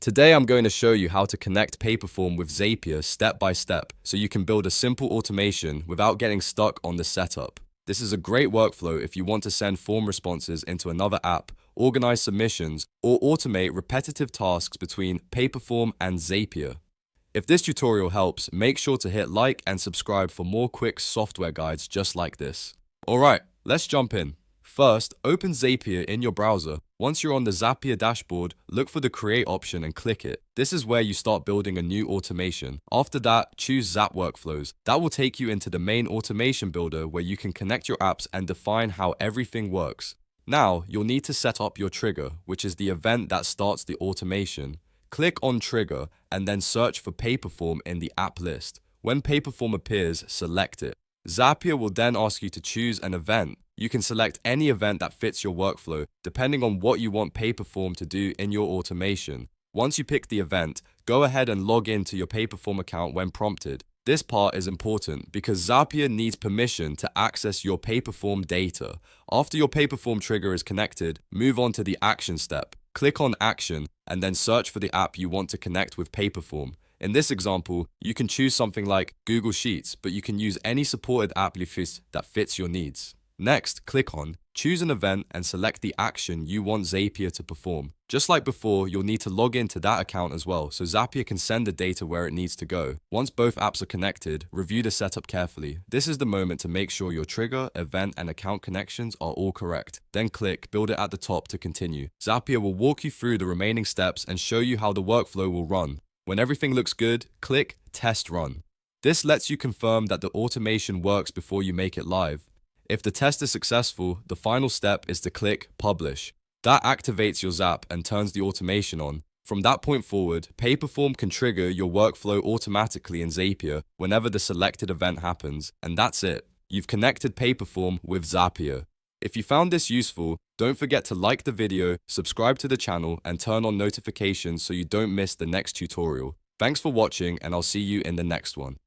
Today I'm going to show you how to connect Paperform with Zapier step by step so you can build a simple automation without getting stuck on the setup. This is a great workflow if you want to send form responses into another app, organize submissions, or automate repetitive tasks between Paperform and Zapier. If this tutorial helps, make sure to hit like and subscribe for more quick software guides just like this. Alright, let's jump in. First, open Zapier in your browser. Once you're on the Zapier dashboard, look for the Create option and click it. This is where you start building a new automation. After that, choose Zap Workflows. That will take you into the main automation builder where you can connect your apps and define how everything works. Now, you'll need to set up your trigger, which is the event that starts the automation. Click on Trigger and then search for Paperform in the app list. When Paperform appears, select it. Zapier will then ask you to choose an event. You can select any event that fits your workflow, depending on what you want Paperform to do in your automation. Once you pick the event, go ahead and log in to your Paperform account when prompted. This part is important because Zapier needs permission to access your Paperform data. After your Paperform trigger is connected, move on to the action step. Click on Action and then search for the app you want to connect with Paperform. In this example, you can choose something like Google Sheets, but you can use any supported app that fits your needs. Next, click on Choose an event and select the action you want Zapier to perform. Just like before, you'll need to log into that account as well, so Zapier can send the data where it needs to go. Once both apps are connected, review the setup carefully. This is the moment to make sure your trigger, event, and account connections are all correct. Then click Build it at the top to continue. Zapier will walk you through the remaining steps and show you how the workflow will run. When everything looks good, click Test Run. This lets you confirm that the automation works before you make it live. If the test is successful, the final step is to click Publish. That activates your Zap and turns the automation on. From that point forward, Paperform can trigger your workflow automatically in Zapier whenever the selected event happens, and that's it. You've connected Paperform with Zapier. If you found this useful, don't forget to like the video, subscribe to the channel, and turn on notifications so you don't miss the next tutorial. Thanks for watching, and I'll see you in the next one.